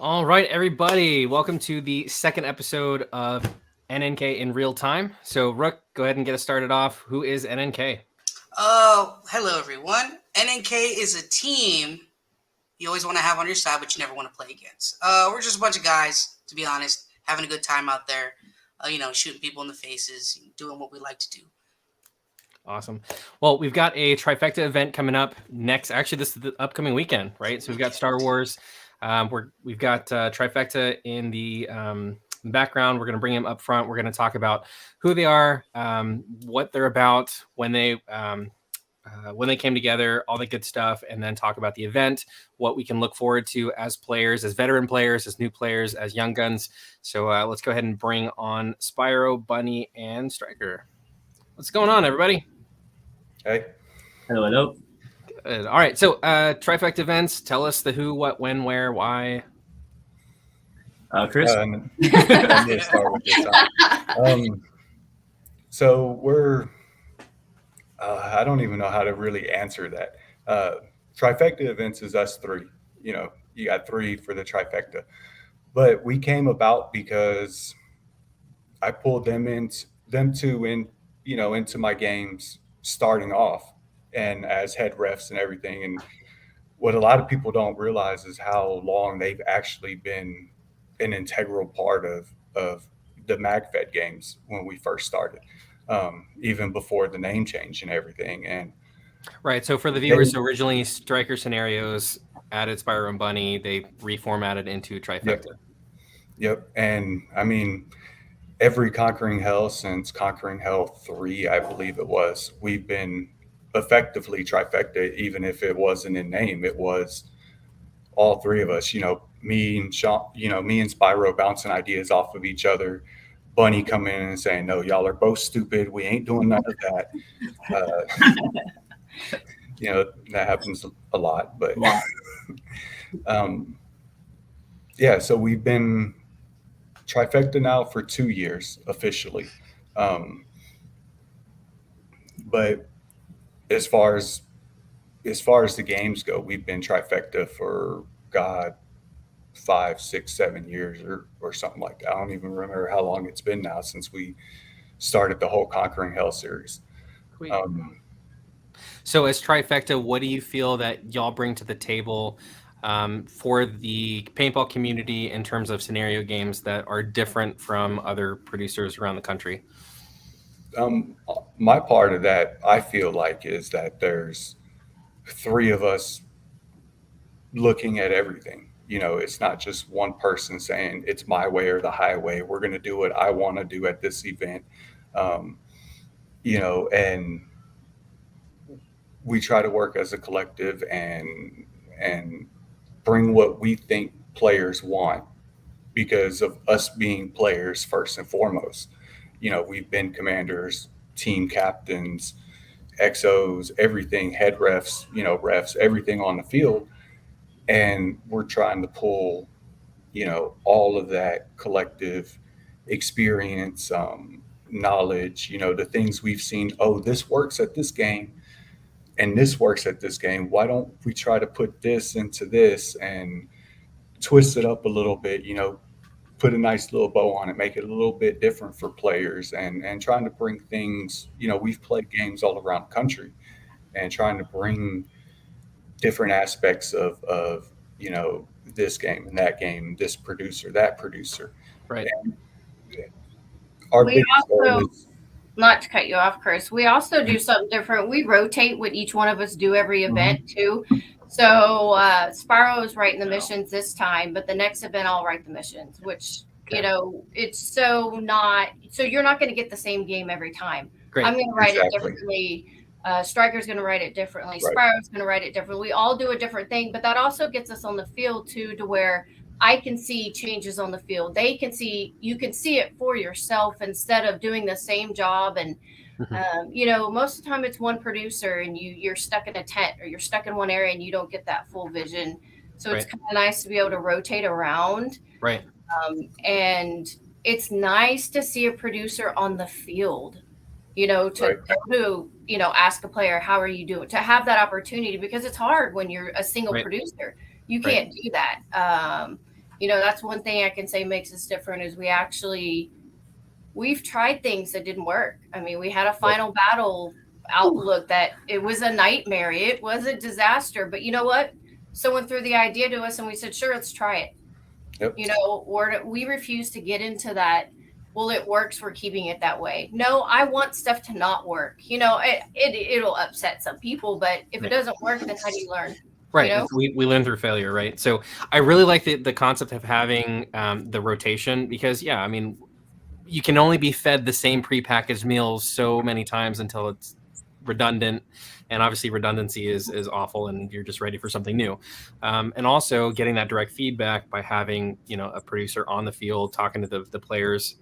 All right, everybody. Welcome to the second episode of NNK in real time. So, Rook, go ahead and get us started off. Who is NNK? Hello everyone. NNK is a team you always want to have on your side, but you never want to play against. We're just a bunch of guys, to be honest, having a good time out there, shooting people in the faces, doing what we like to do. Awesome. Well, we've got a Tryfecta event coming up next. Actually, this is the upcoming weekend, right? So we've got Star Wars. We've got Tryfecta in the background. We're going to bring him up front. We're going to talk about who they are, what they're about, when they came together, all the good stuff, and then talk about the event, what we can look forward to as players, as veteran players, as new players, as young guns. So let's go ahead and bring on Spyro, Bunny, and Striker. What's going on, everybody? Hey. Hello. Good. All right. So Tryfecta events, tell us the who, what, when, where, why. Chris? I need to start with this. So we're, I don't even know how to really answer that. Tryfecta events is us three. You know, you got three for the Tryfecta. But we came about because I pulled them two into my games starting off and as head refs and everything. And what a lot of people don't realize is how long they've actually been an integral part of the MagFed games when we first started, even before the name change and everything. And right. So for the viewers, originally Striker Scenarios added Spyro and Bunny. They reformatted into Tryfecta. Yep. And I mean, every Conquering Hell since Conquering Hell 3, I believe it was, we've been effectively Tryfecta, even if it wasn't in name. It was all three of us, me and Sean, me and Spyro bouncing ideas off of each other, Bunny coming in and saying, no, y'all are both stupid. We ain't doing none of that. That happens a lot, but so we've been Tryfecta now for 2 years officially. But as far as the games go, we've been Tryfecta for 5, 6, 7 years or something like that. I don't even remember how long it's been now since we started the whole Conquering Hell series. So as Tryfecta, what do you feel that y'all bring to the table for the paintball community in terms of scenario games that are different from other producers around the country? My part of that, I feel like, is that there's three of us looking at everything. It's not just one person saying it's my way or the highway. We're going to do what I want to do at this event. And we try to work as a collective and bring what we think players want because of us being players first and foremost. We've been commanders, team captains, XOs, everything, head refs, refs, everything on the field. And we're trying to pull, all of that collective experience, knowledge, the things we've seen. Oh, this works at this game and this works at this game. Why don't we try to put this into this and twist it up a little bit, put a nice little bow on it, make it a little bit different for players and trying to bring things, we've played games all around the country and trying to bring different aspects of this game and that game, this producer, that producer. Right. And our we goal also, is, not to cut you off, Chris, we also do something different. We rotate what each one of us do every event too. So Spyro is writing the missions this time, but the next event I'll write the missions, which, it's so you're not going to get the same game every time. Great. I'm going to write it differently. Striker's going to write it differently. Right. Spyro's going to write it differently. We all do a different thing, but that also gets us on the field too, to where I can see changes on the field. You can see it for yourself instead of doing the same job. And, most of the time it's one producer and you're stuck in a tent or you're stuck in one area and you don't get that full vision. So it's kind of nice to be able to rotate around. Right. And it's nice to see a producer on the field, to ask a player, how are you doing? To have that opportunity, because it's hard when you're a single producer. You can't do that. that's one thing I can say makes us different is we've tried things that didn't work. I mean, we had a final battle outlook that it was a nightmare. It was a disaster. But you know what? Someone threw the idea to us and we said, sure, let's try it. Yep. We refuse to get into that. Well, it works. We're keeping it that way. No, I want stuff to not work. It'll upset some people, but if it doesn't work, then how do you learn? Right. We learn through failure, right? So I really like the concept of having the rotation because, yeah, I mean, you can only be fed the same prepackaged meals so many times until it's redundant. And obviously redundancy is awful and you're just ready for something new. And also getting that direct feedback by having, a producer on the field talking to the players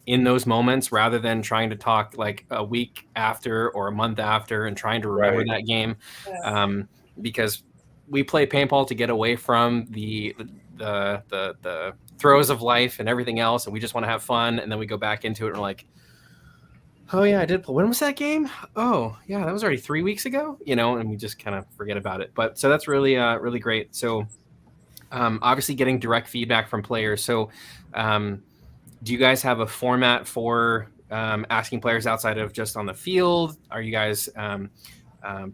in those moments rather than trying to talk like a week after or a month after and trying to remember that game. Because we play paintball to get away from the throes of life and everything else, and we just want to have fun. And then we go back into it and we're like, oh yeah, I did play. When was that game? Oh yeah, that was already 3 weeks ago. And we just kind of forget about it. But so that's really really great. So obviously getting direct feedback from players. So do you guys have a format for asking players outside of just on the field? Are you guys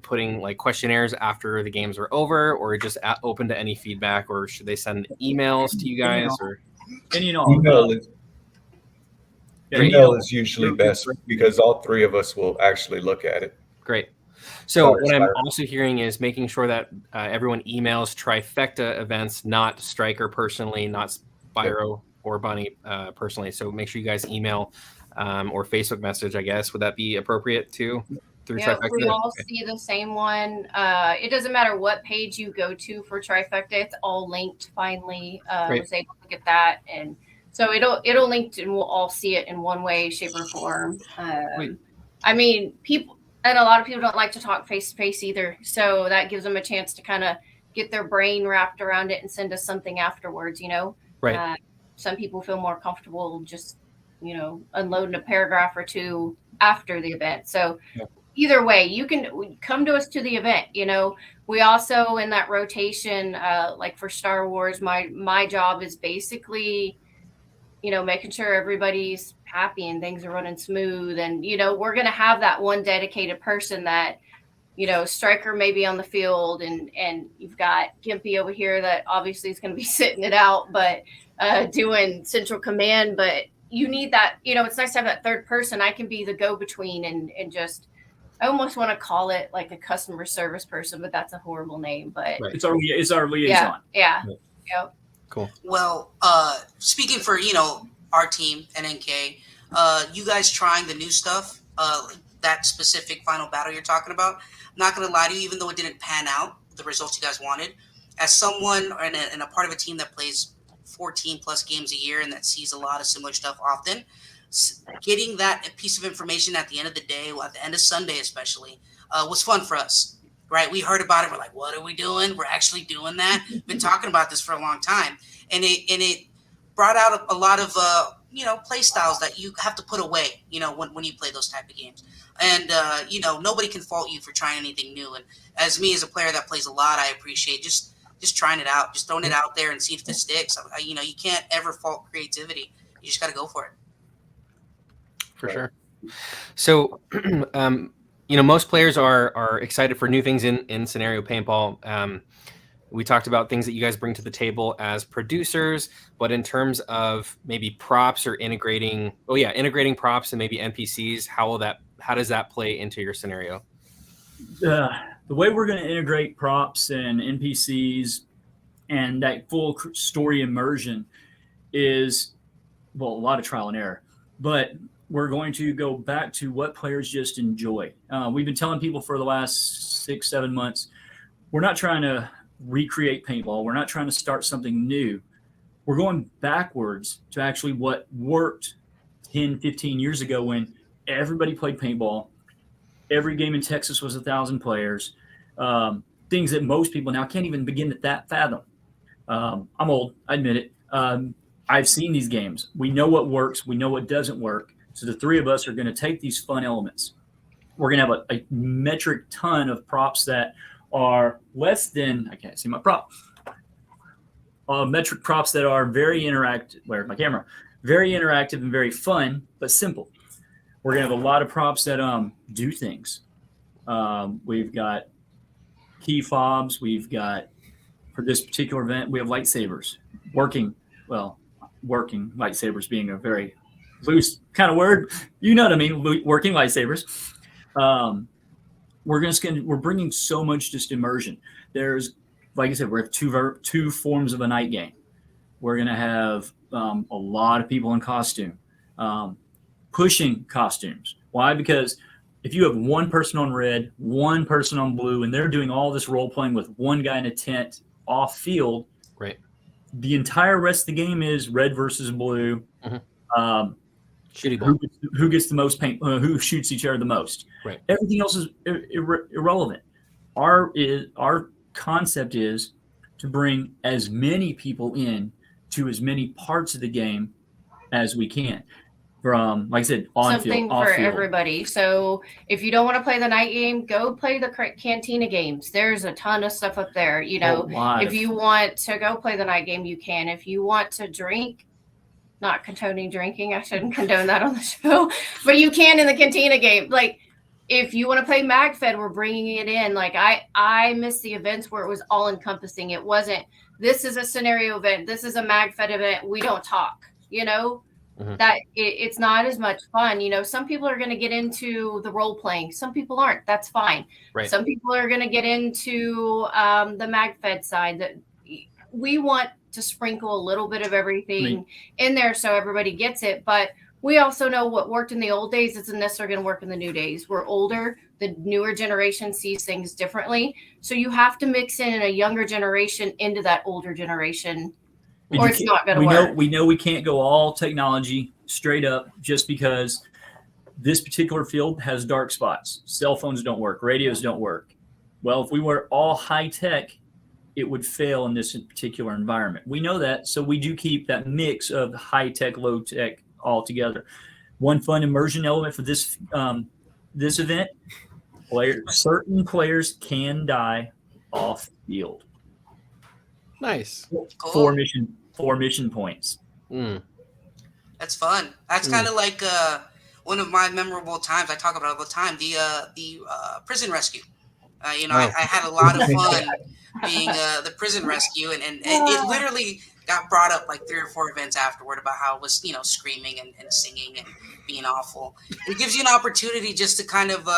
putting like questionnaires after the games are over, or just open to any feedback, or should they send emails to you guys? Email is usually best because all three of us will actually look at it. Great. So what I'm also hearing is making sure that everyone emails Tryfecta events, not Striker personally, not Spyro or Bunny personally. So make sure you guys email or Facebook message, I guess. Would that be appropriate too? Tryfecta? We all see the same one. It doesn't matter what page you go to for Tryfecta; it's all linked. Finally, I was able to get that, and so it'll link, and we'll all see it in one way, shape, or form. I mean, people, and a lot of people don't like to talk face to face either, so that gives them a chance to kind of get their brain wrapped around it and send us something afterwards. Right. Some people feel more comfortable just unloading a paragraph or two after the event. So. Yeah. Either way, you can come to us to the event. We also in that rotation, like for Star Wars, my job is basically, making sure everybody's happy and things are running smooth. And, we're going to have that one dedicated person that, Striker may be on the field and you've got Gimpy over here that obviously is going to be sitting it out, but doing central command. But you need that, it's nice to have that third person. I can be the go-between and just, I almost want to call it like a customer service person, but that's a horrible name. But it's our liaison. Yeah. Yep. Cool. Well, speaking for our team NNK, you guys trying the new stuff, that specific final battle you're talking about. I'm not gonna lie to you, even though it didn't pan out the results you guys wanted, as someone and a part of a team that plays 14 plus games a year and that sees a lot of similar stuff often. Getting that piece of information at the end of the day, at the end of Sunday especially, was fun for us, right? We heard about it. We're like, what are we doing? We're actually doing that. Been talking about this for a long time. And it brought out a lot of, play styles that you have to put away, when you play those type of games. And, nobody can fault you for trying anything new. And as me, as a player that plays a lot, I appreciate just trying it out, just throwing it out there and see if it sticks. You can't ever fault creativity. You just got to go for it. For sure. So, most players are excited for new things in scenario paintball. We talked about things that you guys bring to the table as producers, but in terms of maybe props or integrating props and maybe NPCs, how does that play into your scenario? The way we're going to integrate props and NPCs and that full story immersion is, a lot of trial and error, but we're going to go back to what players just enjoy. We've been telling people for the last 6-7 months, we're not trying to recreate paintball. We're not trying to start something new. We're going backwards to actually what worked 10, 15 years ago when everybody played paintball. Every game in Texas was 1,000 players. Things that most people now can't even begin to fathom. I'm old, I admit it. I've seen these games. We know what works. We know what doesn't work. So the three of us are going to take these fun elements. We're going to have a metric ton of props that are less than, I can't see my prop. metric props that are very interactive. Where's my camera? Very interactive and very fun, but simple. We're gonna have a lot of props that do things. We've got key fobs. We've got, for this particular event, we have lightsabers. Working lightsabers being a very loose kind of word. You know what I mean? Working lightsabers. We're bringing so much just immersion. There's, like I said, we have two forms of a night game. We're gonna have a lot of people in costume, pushing costumes. Why? Because if you have one person on red, one person on blue, and they're doing all this role playing with one guy in a tent off field, right? The entire rest of the game is red versus blue. Mm-hmm. Shooty ball. Who gets the most paint? Who shoots each other the most? Right. Everything else is irrelevant. Our concept is to bring as many people in to as many parts of the game as we can. From, like I said, on something field, off for field. everybody. So if you don't want to play the night game, go play the cantina games. There's a ton of stuff up there. You know, if you want to go play the night game, you can. If you want to drink, not condoning drinking, I shouldn't condone that on the show, but you can in the cantina game. Like, if you want to play MagFed, we're bringing it in. Like, I miss the events where it was all encompassing. It wasn't, this is a scenario event, this is a MagFed event, we don't talk, you know. Mm-hmm. That it's not as much fun. You know, some people are going to get into the role playing. Some people aren't. That's fine. Right. Some people are going to get into the MagFed side. That we want to sprinkle a little bit of everything in there so everybody gets it. But we also know what worked in the old days isn't necessarily going to work in the new days. We're older. The newer generation sees things differently. So you have to mix in a younger generation into that older generation, or it's not going to work. We know we can't go all technology straight up just because this particular field has dark spots. Cell phones don't work. Radios don't work. Well, if we were all high tech, it would fail in this particular environment. We know that, so we do keep that mix of high tech, low tech all together. One fun immersion element for this this event: certain players can die off field. Nice. Cool. Four mission points. That's fun. That's kind of like one of my memorable times. I talk about it all the time. The prison rescue. You know, I had a lot of fun being the prison rescue, and it literally got brought up like 3 or 4 events afterward about how it was, you know, screaming and singing and being awful. It gives you an opportunity just to kind of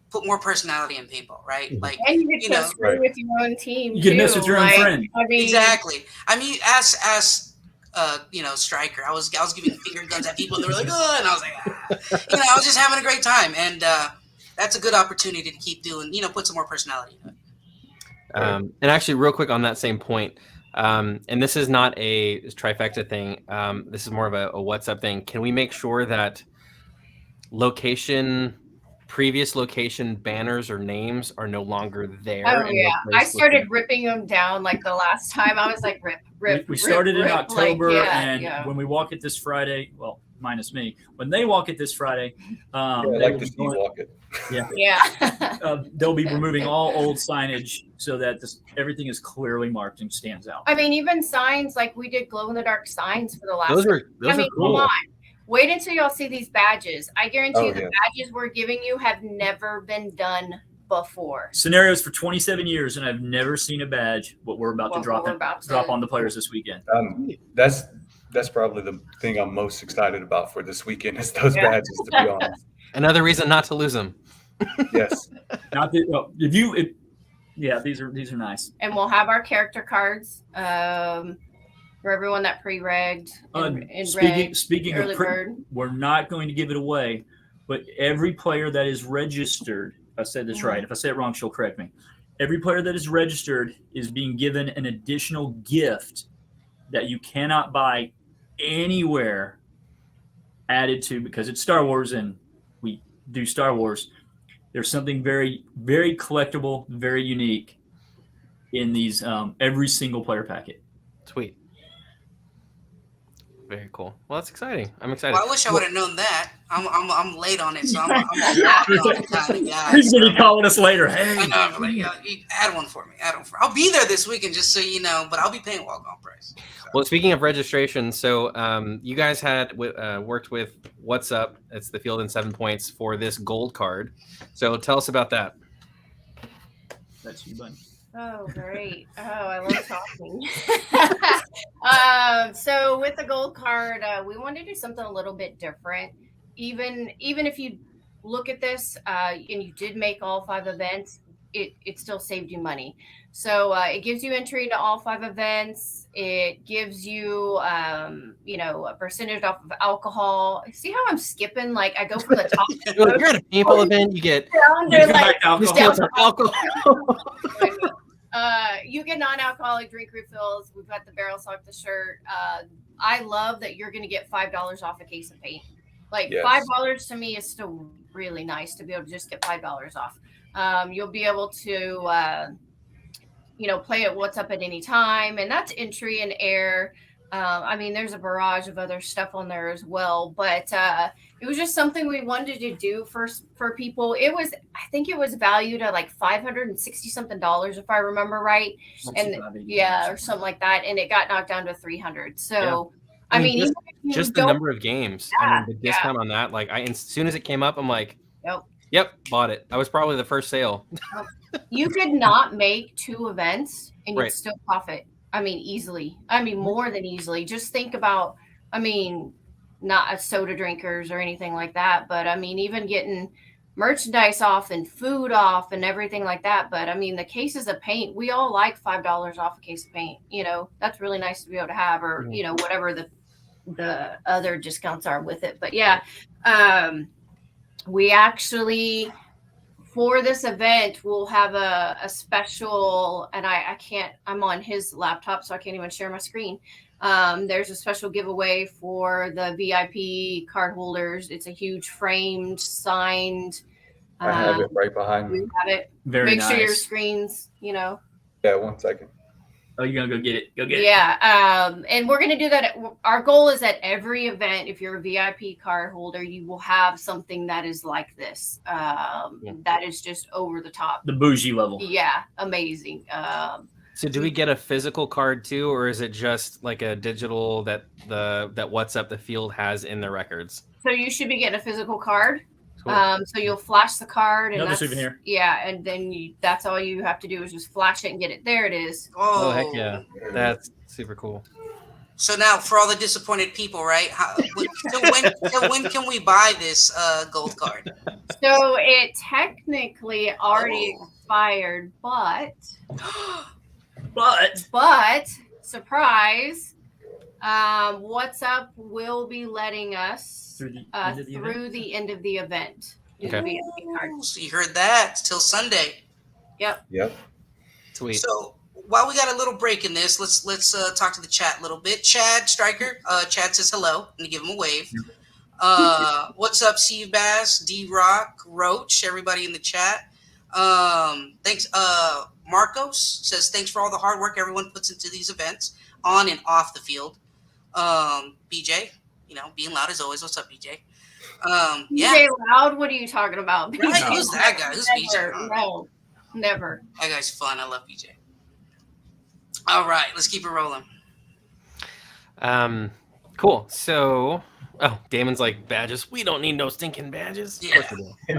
put more personality in people, right? Like, and you get to screw with your own team. You can mess with your own friend. I mean, exactly. I mean, as you know, striker, I was giving finger guns at people, and they were like, "Oh," and I was like, you know, I was just having a great time, and that's a good opportunity to keep doing, you know, put some more personality in it. And actually, real quick on that same point, and this is not a Tryfecta thing. This is more of a What's Up thing. Can we make sure that previous location banners or names are no longer there? Oh yeah, I started ripping them down like the last time. I was like, rip. We started in October, like, and when we walk it this Friday, well, minus me, when they walk it this Friday, I like to see you walk it. Yeah. They'll be removing all old signage so that everything is clearly marked and stands out. I mean, even signs, like we did glow in the dark signs for the last. Those are cool. Come on. Wait until y'all see these badges. I guarantee you the badges we're giving you have never been done before. Scenarios for 27 years, and I've never seen a badge. What we're about to drop on the players this weekend. That's probably the thing I'm most excited about for this weekend is those badges. To be honest, another reason not to lose them. Yes. These are nice. And we'll have our character cards. For everyone that pre-regged speaking of we're not going to give it away, but every player that is registered, if I said this right, if I say it wrong, she'll correct me. Every player that is registered is being given an additional gift that you cannot buy anywhere added to, because it's Star Wars and we do Star Wars. There's something very, very collectible, very unique in these every single player packet. Sweet. Very cool. Well, that's exciting. I'm excited. Well, I wish I would have known that. I'm late on it, so I'm locked on it kind of guy. He's gonna be So. calling us later. Hey, I know. I'm like, yeah, you add one for me. I'll be there this weekend, just so you know. But I'll be paying walk-on price. So. Well, speaking of registration, so you guys had worked with What's Up? It's the Field in 7 Points for this gold card. So tell us about that. that's you, buddy. Oh, great. Oh, I love talking. So with the gold card, we wanted to do something a little bit different. Even if you look at this and you did make all 5 events, it still saved you money. So it gives you entry into all 5 events. It gives you, a percentage off of alcohol. See how I'm skipping? Like I go from the top. If you're at a paintball event, you get down to like alcohol. You get non-alcoholic drink refills. We've got the barrel sock, the shirt. I love that you're going to get $5 off a case of paint. Like Yes. $5 to me is still really nice to be able to just get $5 off. You'll be able to, play at What's Up at any time, and that's entry and air. There's a barrage of other stuff on there as well, but it was just something we wanted to do for people. I think it was valued at like $560 something, if I remember right, or something like that, and it got knocked down to 300. So, yeah. Just the number of games. The discount on that. Like as soon as it came up, I'm like, Yep, bought it. I was probably the first sale. You could not make 2 events and you'd still profit. Easily. More than easily. Just think about, not as soda drinkers or anything like that, but even getting merchandise off and food off and everything like that. But the cases of paint, we all like $5 off a case of paint. That's really nice to be able to have, or, whatever the other discounts are with it. But yeah, we actually, for this event, we'll have a special, and I'm on his laptop, so I can't even share my screen. There's a special giveaway for the VIP card holders. It's a huge framed, signed. I have it right behind me. We have it. Very Make sure your nice. screens, Yeah, 1 second. Oh, you're gonna go get it. Go get it. Yeah. And we're going to do that. Our goal is at every event, if you're a VIP card holder, you will have something that is like this. That is just over the top. The bougie level. Yeah. Amazing. So do we get a physical card too, or is it just like a digital that What's Up the Field has in the records? So you should be getting a physical card. Cool. So you'll flash the card, and Another souvenir. Yeah, and then that's all you have to do is just flash it and get it. There it is. Oh heck yeah, that's super cool. So now, for all the disappointed people, right? When can we buy this gold card? So it technically already expired, but surprise, What's Up will be letting us through the end of the event. Okay. So you heard that. It's till Sunday. Yep. Sweet. So while we got a little break in this, let's talk to the chat a little bit. Chad Stryker, Chad says hello. I'm gonna give him a wave. What's up, Steve Bass, D Rock, Roach, everybody in the chat. Thanks. Marcos says thanks for all the hard work everyone puts into these events on and off the field. BJ, being loud as always. What's up, BJ? BJ Loud? What are you talking about? BJ? Right, who's that guy? Who's BJ? No, never. That guy's fun. I love BJ. All right, let's keep it rolling. Cool. So, Damon's like, badges. We don't need no stinking badges. Yeah.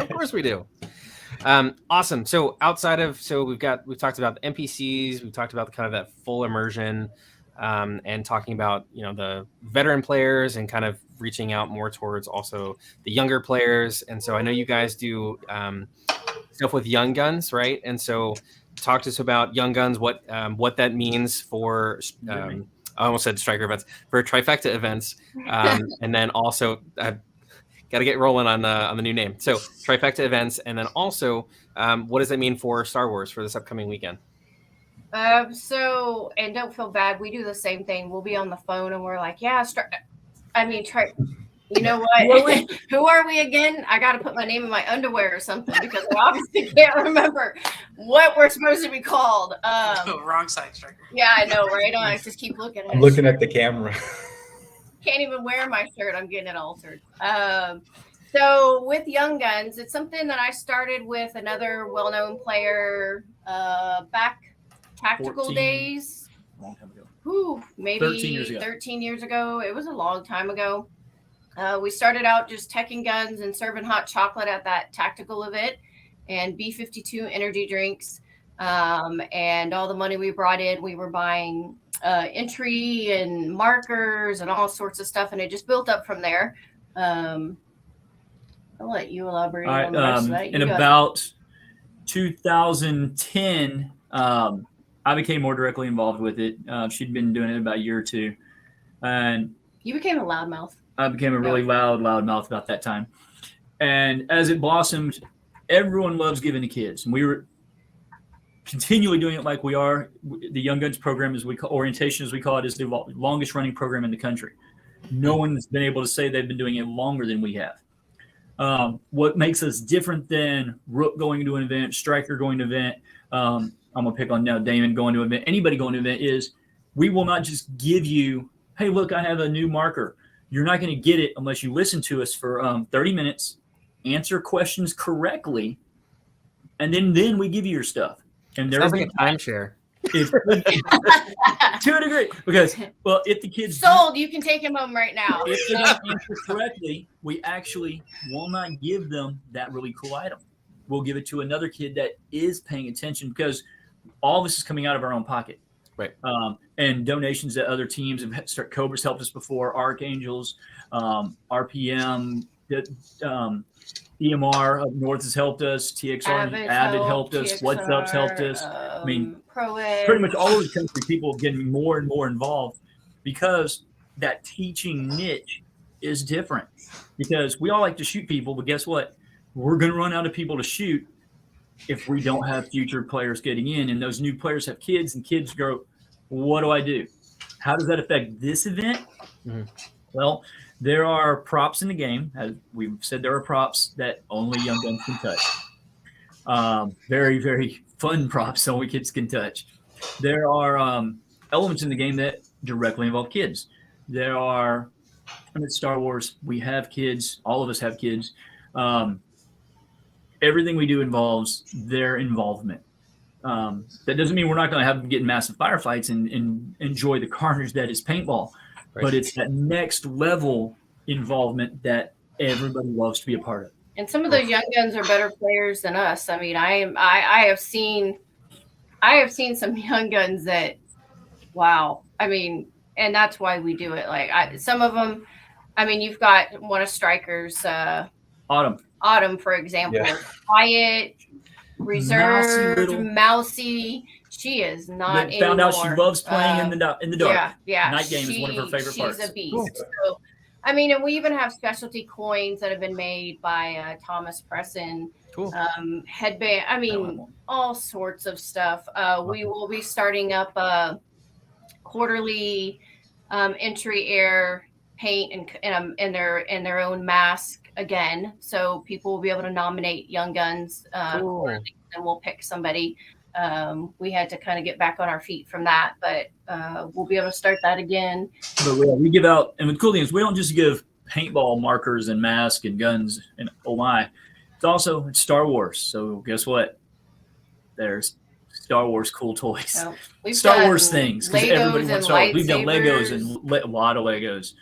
Of course we do. Awesome. So we've talked about the NPCs. We've talked about kind of that full immersion, and talking about, the veteran players and kind of reaching out more towards also the younger players. And so I know you guys do stuff with young guns, right? And so talk to us about young guns, what that means for, I almost said striker events, for Tryfecta events. And then also got to get rolling on the new name. So Tryfecta events. And then also what does that mean for Star Wars for this upcoming weekend? And don't feel bad. We do the same thing. We'll be on the phone and we're like, you know what? Who are we again? I got to put my name in my underwear or something because I obviously can't remember what we're supposed to be called. Wrong side, Striker. Yeah, I know, right? I just keep looking at it. I'm looking at the camera. Can't even wear my shirt. I'm getting it altered. So with Young Guns, it's something that I started with another well-known player back tactical 14. days. Long time ago. Maybe 13 years ago. 13 years ago. It was a long time ago. We started out just teching guns and serving hot chocolate at that tactical event and B-52 energy drinks. And all the money we brought in, we were buying entry and markers and all sorts of stuff. And it just built up from there. I'll let you elaborate on the rest of that. In about 2010, I became more directly involved with it. She'd been doing it about a year or two. And you became a loudmouth. I became a really loud mouth about that time. And as it blossomed, everyone loves giving to kids. And we were continually doing it like we are. The Young Guns program, as we call orientation, as we call it, is the longest running program in the country. No one's been able to say they've been doing it longer than we have. What makes us different than Rook going to an event, Striker going to an event, I'm going to pick on now Damon going to an event, anybody going to an event, is we will not just give you, hey, look, I have a new marker. You're not going to get it unless you listen to us for 30 minutes, answer questions correctly, and then we give you your stuff. And Sounds like a timeshare. To a degree, because if the kids sold, you can take him home right now. If they don't answer correctly, we actually will not give them that really cool item. We'll give it to another kid that is paying attention, because all this is coming out of our own pocket. Right. And donations that other teams have. Cobra's helped us before, Archangels, RPM, EMR up north has helped us, TXR, Avid helped us, What'z Up's helped us. I mean, pretty much all over the country, people are getting more and more involved, because that teaching niche is different. Because we all like to shoot people, but guess what? We're going to run out of people to shoot if we don't have future players getting in, and those new players have kids, and kids go, what do I do? How does that affect this event? Mm-hmm. Well, there are props in the game. As we've said, there are props that only Young Guns can touch. Very, very fun props only kids can touch. There are elements in the game that directly involve kids. There are, at Star Wars, we have kids. All of us have kids. Everything we do involves their involvement. That doesn't mean we're not going to have them get in massive firefights and enjoy the carnage that is paintball. Right. But it's that next level involvement that everybody loves to be a part of. And some of those Young Guns are better players than us. I mean, I have seen some Young Guns that, wow. I mean, and that's why we do it. Like some of them, I mean, you've got one of Striker's Autumn, for example, quiet, reserved, mousy. She is not. Found out she loves playing in the dark. Yeah. Night game is one of her favorite parts. She's a beast. Cool. So, I mean, and we even have specialty coins that have been made by Thomas Presson. Cool. Headband. I mean, all sorts of stuff. We will be starting up a quarterly entry air paint and their own mask again, so people will be able to nominate Young Guns, cool. And we'll pick somebody. We had to kind of get back on our feet from that, but we'll be able to start that again. But we give out, and the cool thing is we don't just give paintball markers and masks and guns and it's Star Wars. So guess what? There's Star Wars cool toys, Star Wars things, because everybody wants Star Wars. We've done Legos and a lot of Legos.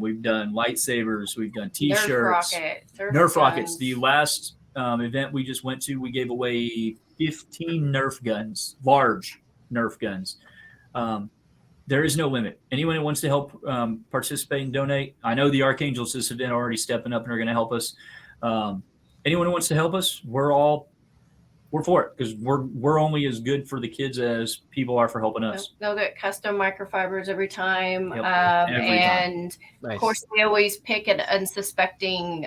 We've done lightsabers. We've done T-shirts. Nerf rockets. The last event we just went to, we gave away 15 Nerf guns, large Nerf guns. There is no limit. Anyone who wants to help participate and donate, I know the Archangels this event are already stepping up and are going to help us. Anyone who wants to help us, we're for it, because we're only as good for the kids as people are for helping us. They'll get custom microfibers every time. Every and time. Nice. Of course, we always pick an unsuspecting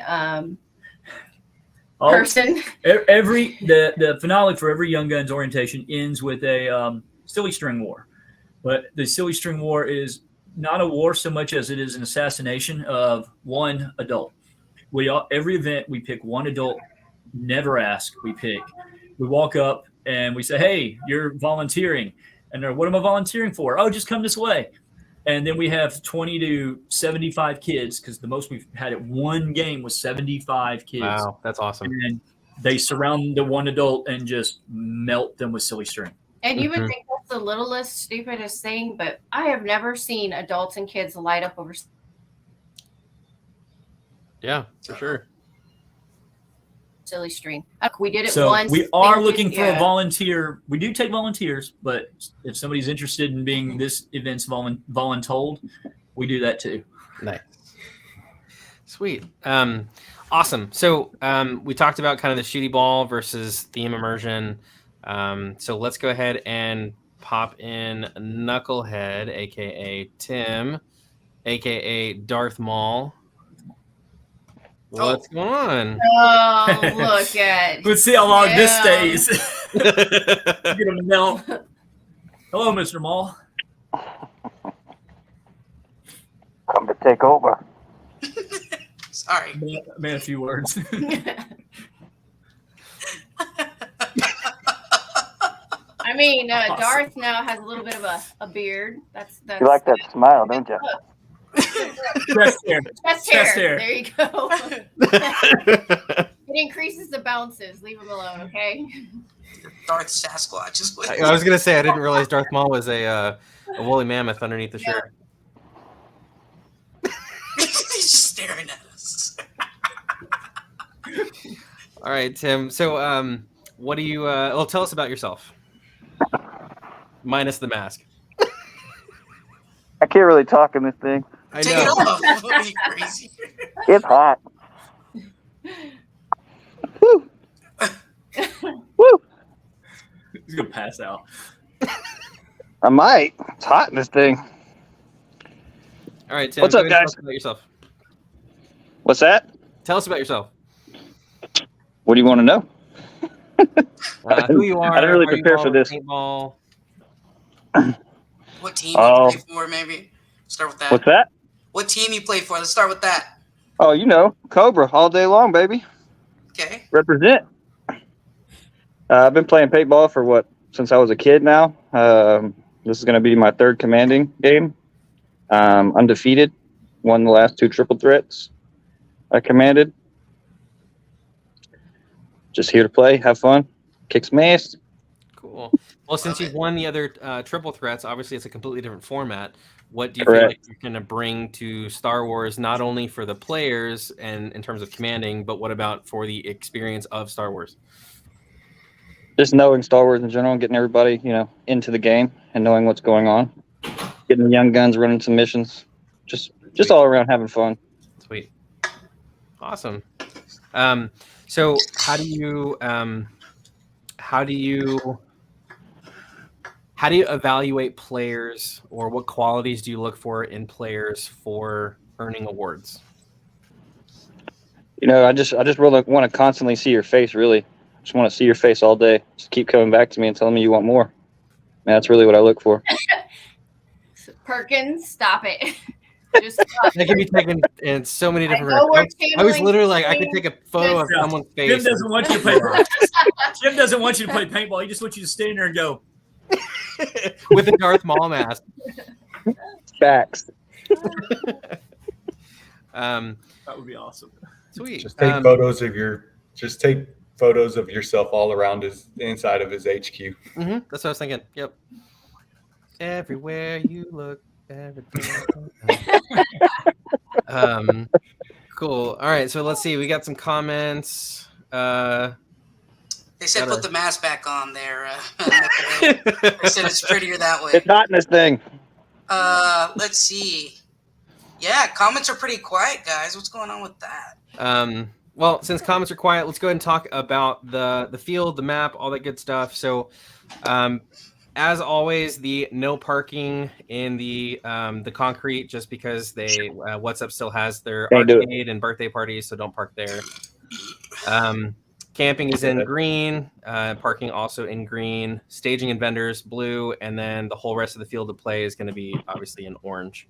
person. The finale for every Young Guns orientation ends with a silly string war. But the silly string war is not a war so much as it is an assassination of one adult. Every event we pick one adult, never ask, we pick. We walk up and we say, hey, you're volunteering. And they're, what am I volunteering for? Oh, just come this way. And then we have 20 to 75 kids, because the most we've had at one game was 75 kids. Wow, that's awesome. And they surround the one adult and just melt them with silly string. And you would think that's the littlest, stupidest thing, but I have never seen adults and kids light up over. Yeah, for sure. Silly string. We did it So once. we are Thank looking you. for a volunteer. We do take volunteers, but if somebody's interested in being this event's voluntold, we do that too. Nice. Sweet. Awesome. So we talked about kind of the shooty ball versus theme immersion. So let's go ahead and pop in Knucklehead, aka Tim, aka Darth Maul. What's going on? Oh, look at. Let's see how long this Yeah. stays. Get him melt. Hello, Mr. Maul. Come to take over. Sorry. Man, a few words. I mean, Darth now has a little bit of a beard. That's You like that smile, don't you? Chest hair. chest Chest hair. hair. There you go. It increases the bounces. Leave him alone, okay? Darth Sasquatch is what. I was gonna say I didn't realize Darth Maul was a woolly mammoth underneath the shirt. He's just staring at us. All right, Tim. So, what do you? Well, tell us about yourself, minus the mask. I can't really talk in this thing. I Take know. it off. Are you crazy? It's hot. Woo. Woo. He's gonna pass out. I might. It's hot in this thing. All right, Tim. What's go up, ahead and guys? Tell us about yourself. What's that? Tell us about yourself. What do you want to know? Who you are? I didn't really how you prepare for follow this. Paintball. What team Oh. you play for, maybe? Start with that. What's that? What team you play for? Let's start with that. Oh, you know, Cobra all day long, baby. Okay. Represent. I've been playing paintball for since I was a kid now. This is going to be my third commanding game. Undefeated. Won the last 2 triple threats I commanded. Just here to play, have fun, kick some ass. Cool. Well, since you've won the other triple threats, obviously it's a completely different format. What do you feel Correct. like you're going to bring to Star Wars, not only for the players and in terms of commanding, but what about for the experience of Star Wars? Just knowing Star Wars in general, getting everybody, into the game and knowing what's going on. Getting the young guns running some missions. Just all around having fun. Sweet. Awesome. So how do you evaluate players, or what qualities do you look for in players for earning awards? I just really want to constantly see your face, really. Just want to see your face all day. Just keep coming back to me and telling me you want more. Man, that's really what I look for. Perkins, stop it. Just stop. That can be taken in so many different I know ways. we're I was channeling literally like, I could take a photo of Yeah. someone's face. Jim doesn't want you to play. Jim doesn't want you to play paintball. He just wants you to stand there and go. with a Darth Maul mask. Facts. That would be awesome. Sweet. Just take photos of yourself all around the inside of his HQ. That's what I was thinking. Yep. Everywhere you look, everything. Cool. All right. So let's see. We got some comments. They said put the mask back on there. They said it's prettier that way. It's hot in this thing. Let's see. Yeah, comments are pretty quiet, guys. What's going on with that? Well, since comments are quiet, let's go ahead and talk about the field, the map, all that good stuff. So, as always, the no parking in the concrete, just because What's Up still has their arcade and birthday parties, so don't park there. Camping is in green, parking also in green, staging and vendors blue, and then the whole rest of the field of play is going to be obviously in orange.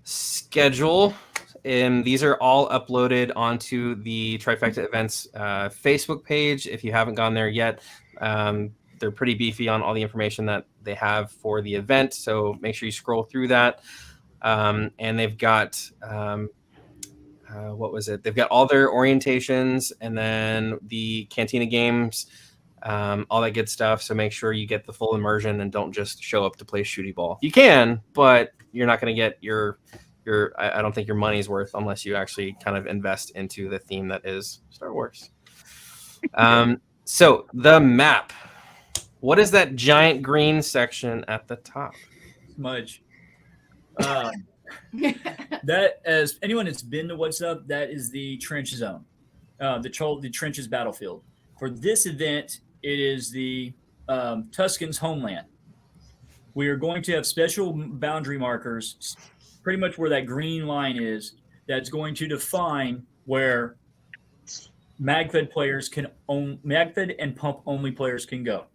Schedule. These are all uploaded onto the Tryfecta Events Facebook page. If you haven't gone there yet, they're pretty beefy on all the information that they have for the event. So make sure you scroll through that. And they've got what was it? They've got all their orientations and then the Cantina games, all that good stuff. So make sure you get the full immersion and don't just show up to play shooty ball. You can, but you're not going to get your I don't think your money's worth unless you actually kind of invest into the theme that is Star Wars. So the map. What is that giant green section at the top? Smudge. That, as anyone that's been to What's Up, that is the trench zone, the trenches battlefield. For this event, it is the Tuscans' homeland. We are going to have special boundary markers, pretty much where that green line is, that's going to define where MagFed players MagFed and pump only players can go.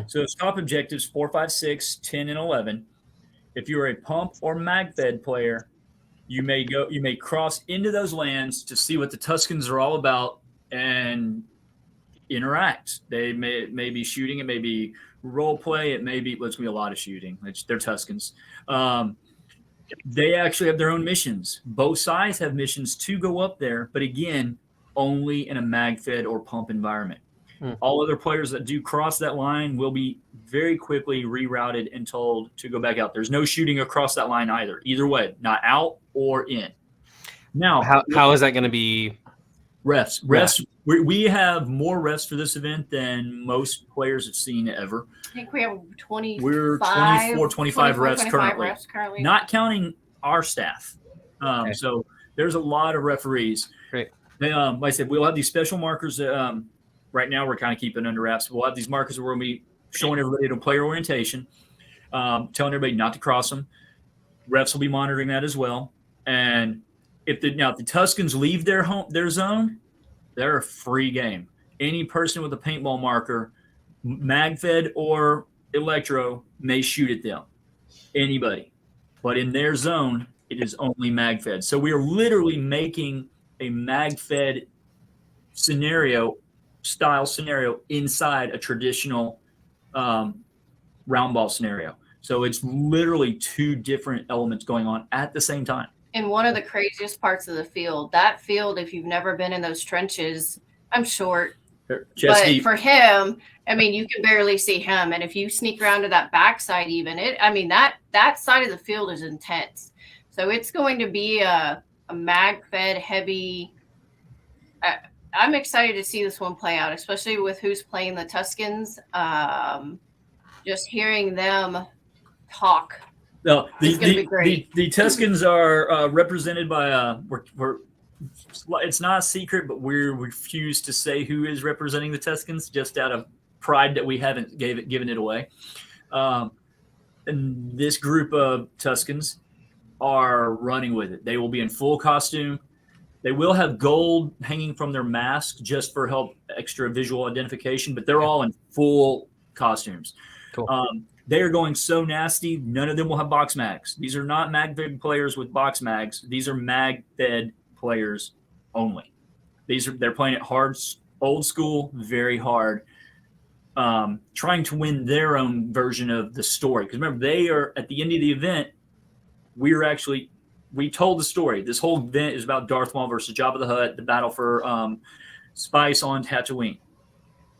So stop objectives 4, 5, 6, 10, and 11. If you're a pump or MagFed player, you may cross into those lands to see what the Tuscans are all about and interact. They may be shooting, it may be role play, it's going to be a lot of shooting. They're Tuscans. They actually have their own missions. Both sides have missions to go up there, but again, only in a MagFed or pump environment. All other players that do cross that line will be very quickly rerouted and told to go back out. There's no shooting across that line either way, not out or in. Now, how is that going to be? Refs. We have more refs for this event than most players have seen ever. I think we have 25. We're 25 refs currently. Not counting our staff. Okay. So there's a lot of referees. Great. Like I said, we'll have these special markers that right now we're kind of keeping under wraps. We'll have these markers where we'll be showing everybody to player orientation, telling everybody not to cross them. Refs will be monitoring that as well. And if the Tuscans leave their zone, they're a free game. Any person with a paintball marker, MagFed or Electro, may shoot at them. Anybody. But in their zone, it is only MagFed. So we are literally making a MagFed style scenario inside a traditional round ball scenario. So it's literally two different elements going on at the same time. And one of the craziest parts of the field, that field, if you've never been in those trenches, I'm short, but for him, I mean, you can barely see him. And if you sneak around to that backside, that side of the field is intense. So it's going to be a MagFed heavy. I'm excited to see this one play out, especially with who's playing the Tuscans. Just hearing them talk. No, the Tuscans are represented by it's not a secret, but we refuse to say who is representing the Tuscans just out of pride that we haven't given it away. And this group of Tuscans are running with it. They will be in full costume. They will have gold hanging from their mask just for extra visual identification, but they're all in full costumes. Cool. They are going so nasty. None of them will have box mags. These are not MagFed players with box mags. These are MagFed players only. They're playing it hard, old school, very hard, trying to win their own version of the story. Because remember, they are at the end of the event. We told the story. This whole event is about Darth Maul versus Jabba the Hutt, the battle for spice on Tatooine.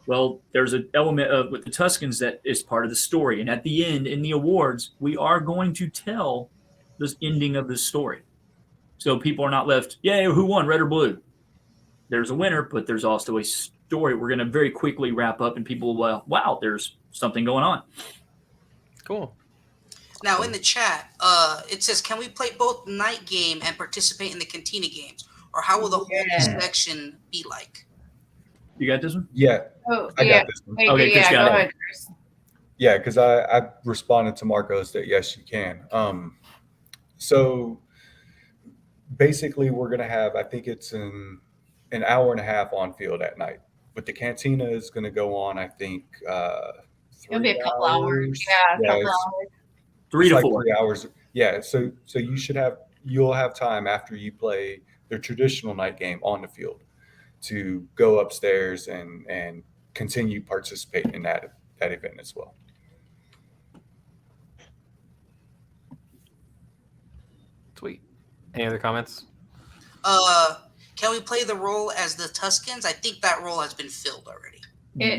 Well, there's an element with the Tuscans that is part of the story. And at the end, in the awards, we are going to tell the ending of the story. So people are not left, yay, who won, red or blue? There's a winner, but there's also a story. We're going to very quickly wrap up and people will, wow, there's something going on. Cool. Now, in the chat, it says, can we play both night game and participate in the Cantina games? Or how will the whole section be like? You got this one? Yeah. Oh, I got this one. Wait, Okay, Chris got go it. ahead, Chris. Yeah, because I responded to Marcos that yes, you can. So basically, we're going to have, I think it's an hour and a half on field at night. But the Cantina is going to go on, I think, 3 It'll be a couple hours. Yeah, a couple hours. 3 to like 4 hours. Yeah, so you'll have time after you play the traditional night game on the field to go upstairs and continue participating in that event as well. Any other comments? Can we play the role as the Tuscans? I think that role has been filled already.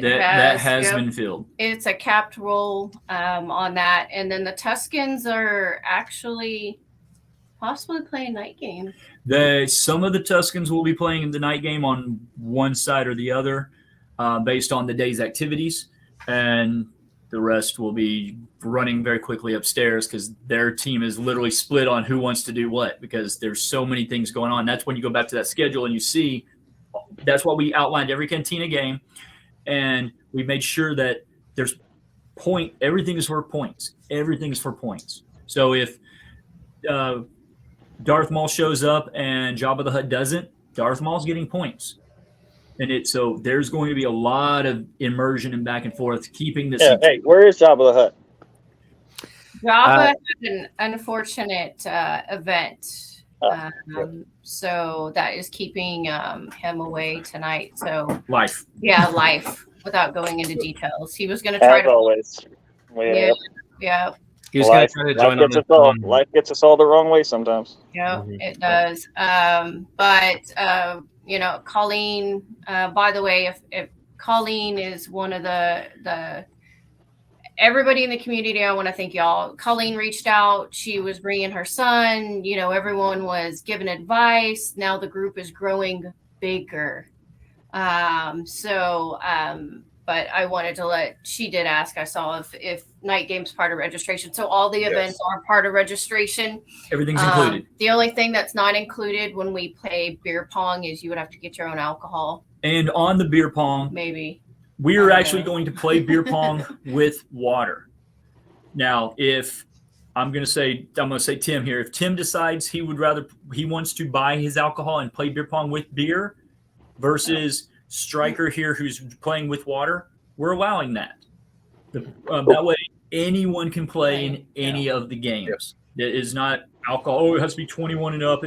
That has been filled. It's a capped role on that. And then the Tuscans are actually possibly playing night game. Some of the Tuscans will be playing in the night game on one side or the other based on the day's activities. And the rest will be running very quickly upstairs because their team is literally split on who wants to do what because there's so many things going on. That's when you go back to that schedule and you see that's what we outlined every Cantina game. And we made sure that there's everything is for points. Everything is for points. So if Darth Maul shows up and Jabba the Hutt doesn't, Darth Maul's getting points. And so there's going to be a lot of immersion and back and forth, keeping this. Yeah, hey, where is Jabba the Hutt? Jabba had an unfortunate event. So that is keeping him away tonight. So life. Yeah, life. Without going into details, he was going to try As always. Yeah. He was going to try to join on. Life gets us all the wrong way sometimes. Yeah, it does. But Colleen. By the way, if Colleen is one of the everybody in the community, I want to thank y'all. Colleen reached out. She was bringing her son. Everyone was giving advice. Now the group is growing bigger. But I wanted to she did ask, I saw if night game's part of registration. So all the events are part of registration. Everything's included. The only thing that's not included when we play beer pong is you would have to get your own alcohol. And on the beer pong, maybe we are actually going to play beer pong with water. Now, I'm going to say Tim here, if Tim decides he wants to buy his alcohol and play beer pong with beer versus Striker here who's playing with water, we're allowing that. That way anyone can play in any of the games. It is not alcohol. It has to be 21 and up.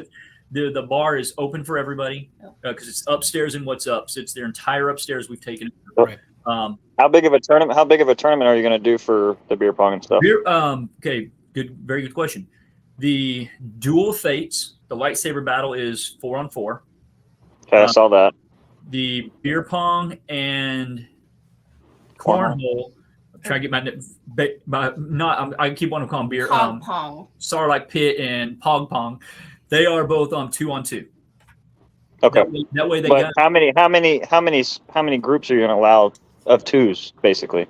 The bar is open for everybody because it's upstairs in What's Up. So it's their entire upstairs we've taken. Right. How big of a tournament are you going to do for the beer pong and stuff? Okay, very good question. The Duel of Fates, the lightsaber battle is 4-on-4. Okay, I saw that. The beer pong and cornhole. I'm trying to get I keep wanting to call them beer. Pong. Sarlacc Pit and Pog Pong. They are both 2-on-2. Okay. That way they but got. How many groups are you going to allow of twos, basically?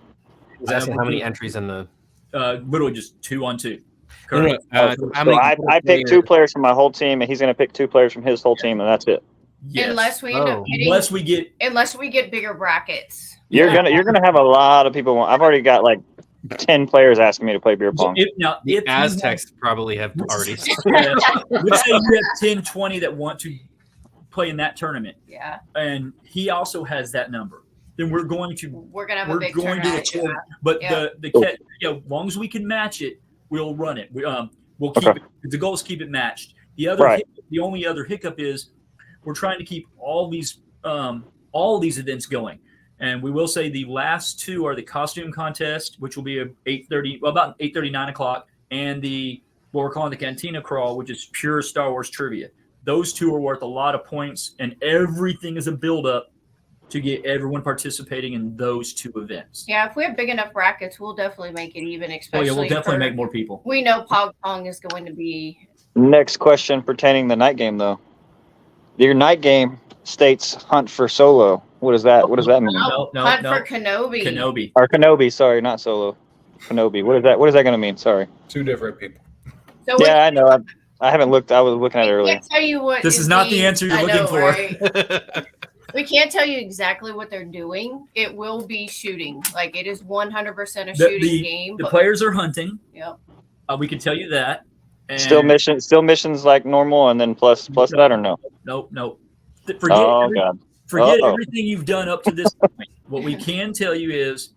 He's asking how many entries in the. Literally just 2-on-2. Correct. I pick 2 players from my whole team, and he's going to pick 2 players from his whole team, and that's it. Yes. Unless we end up getting, unless we get bigger brackets. You're gonna have a lot of people. I've already got like 10 players asking me to play beer pong. The Aztecs probably have already. Let's say you have 10, 20 that want to play in that tournament. Yeah. And he also has that number. Then we're going to have a big tournament. But as long as we can match it, we'll run it. We'll keep it. The goal is keep it matched. The only other hiccup is we're trying to keep all these events going. And we will say the last 2 are the costume contest, which will be about 8:30, 9 o'clock, and what we're calling the Cantina Crawl, which is pure Star Wars trivia. Those 2 are worth a lot of points, and everything is a build-up to get everyone participating in those 2 events. Yeah, if we have big enough brackets, we'll definitely make it even, especially we'll definitely make more people. We know Pog Pong is going to be... Next question pertaining to the night game, though. Your night game states hunt for solo. What does that mean? No, hunt for Kenobi. Or Kenobi, sorry, not solo. Kenobi. What is that going to mean? Sorry. 2 different people. So I know. I haven't looked. I was looking at it earlier. I can't tell you what. This is not the answer you're looking for. Right? We can't tell you exactly what they're doing. It will be shooting. Like it is 100% a shooting game. The players are hunting. Yep. We can tell you that. And still missions like normal, and then plus that or no? Nope. Forget God. everything you've done up to this point. What we can tell you is,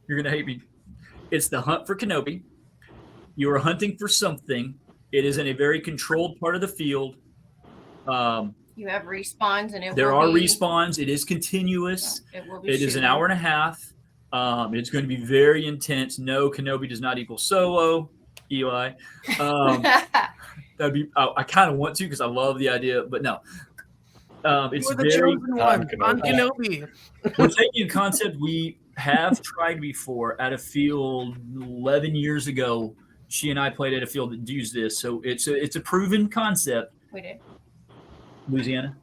you're gonna hate me. It's the hunt for Kenobi. You are hunting for something. It is in a very controlled part of the field. You have respawns, and there are respawns. It is continuous. It is an hour and a half. It's going to be very intense. No, Kenobi does not equal solo. Eli. That'd be. I kind of want to because I love the idea, but no. It's You're the very. chosen one. I'm Kenobi. We're taking a concept we have tried before at a field 11 years ago. She and I played at a field that used this, so it's a proven concept. We did. Louisiana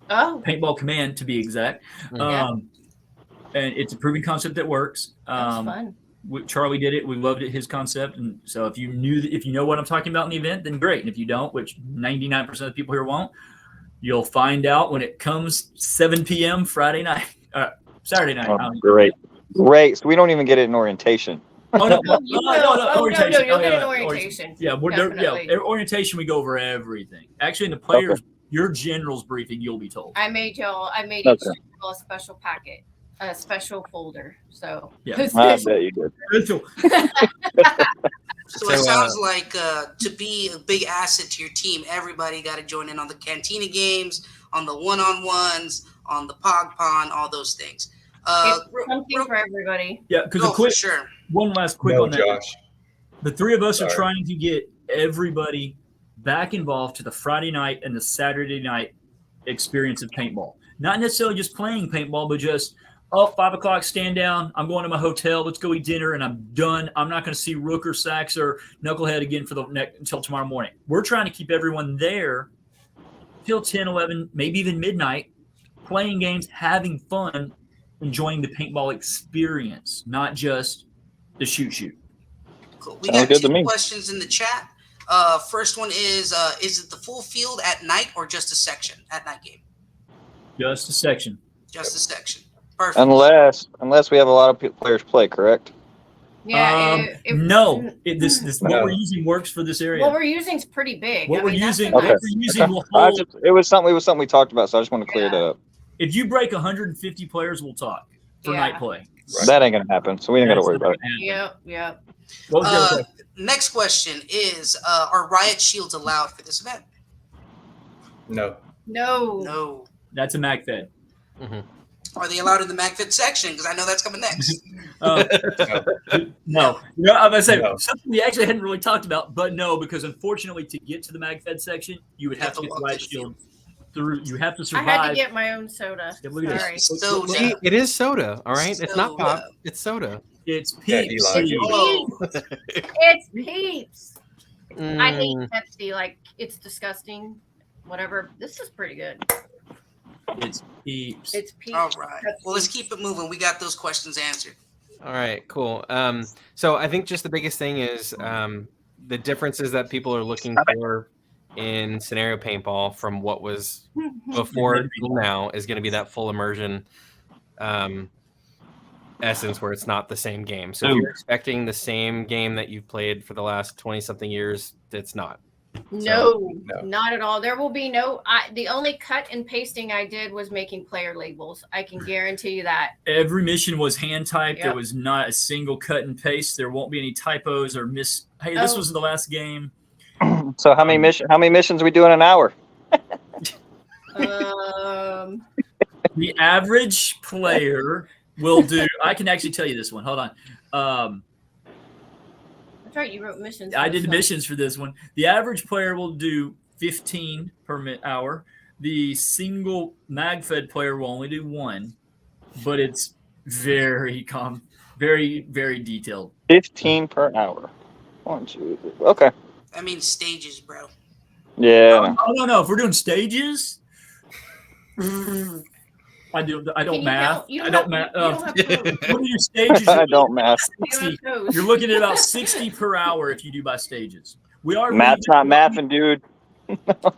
Oh, Paintball Command, to be exact. Yeah. And it's a proven concept that works. that was fun. Charlie did it. We loved it, his concept. And so if you know what I'm talking about in the event, then great. And if you don't, which 99% of the people here won't, you'll find out when it comes 7 p.m. Saturday night. Oh, great. So we don't even get it in orientation. Oh no! Oh, you will. No, orientation. No, you'll Oh, get yeah, an orientation. Yeah, Definitely. orientation. We go over everything. Actually, in the players, your general's briefing, you'll be told. I made each Okay. general a special packet, a special folder. So Yeah. I bet you did. So it sounds like to be a big asset to your team, everybody got to join in on the Cantina games, on the one-on-ones, on the Pog Pond, all those things. it's something for everybody. Yeah, because for sure. one last quick No, on that. Josh. The three of us are Sorry. trying to get everybody back involved to the Friday night and the Saturday night experience of paintball. Not necessarily just playing paintball, but just 5 o'clock, stand down. I'm going to my hotel. Let's go eat dinner, and I'm done. I'm not going to see Rook or Sax or Knucklehead again for until tomorrow morning. We're trying to keep everyone there till 10, 11, maybe even midnight, playing games, having fun, enjoying the paintball experience, not just the shoot. Cool. We Sounds got good to 2 me. questions in the chat. First one is it the full field at night or just a section at night game? Just a section. Just a section. Perfect. Unless we have a lot of players play, correct? Yeah. No, this No. what we're using works for this area. What we're using is pretty big. What I we're mean, that's using, a Okay. what we're using will I hold. just- it was something we talked about, so I just want to clear that up. If you break 150 players, we'll talk for Yeah. nice play. Right. That ain't gonna happen, so we ain't got to worry about it. Yep. What was the other question? Next question is are riot shields allowed for this event? No. No. No. That's a MagFed. Are they allowed in the MagFit section? Because I know that's coming next. No. I'm going to say No. something we actually hadn't really talked about, but no, because unfortunately, to get to the MagFed section, you would You have have to to get the walk riot to the shield through. You have to I survive. had to get my own soda. Yeah, look at Sorry. this. Soda. See, it is soda. All right, it's not pop. Soda. It's soda. It's Yeah, he Peeps. likes it. Oh, It's Peeps. I Mm. hate Pepsi. Like, it's disgusting. Whatever. This is pretty good. It's Peeps. It's Peeps. all right. Well, let's keep it moving. We got those questions answered. All right, cool. So I think just the biggest thing is the differences that people are looking for in scenario paintball from what was before till now is going to be that full immersion essence where it's not the same game. So if you're expecting the same game that you've played for the last 20 something years, it's not. No, No. not at all. There will be no. The only cut and pasting I did was making player labels. I can guarantee you that. Every mission was hand typed. Yep. There was not a single cut and paste. There won't be any typos or miss. Hey, this Oh. was the last game. So how many missions we do in an hour? The average player will do. I can actually tell you this one. Hold on. That's right. You wrote missions. I for did this the one. missions for this one. The average player will do 15 per hour. The single MagFed player will only do 1, but it's very very detailed. 15 per hour. 1, 2, 3. Okay. I mean, stages, bro. Yeah. No. If we're doing stages, I don't Can you math. count? You I don't don't have- math. you don't have toes. What are your stages? I don't math. You don't have toes. You're looking at about 60 per hour if you do by stages. We are Math's not mathing, dude.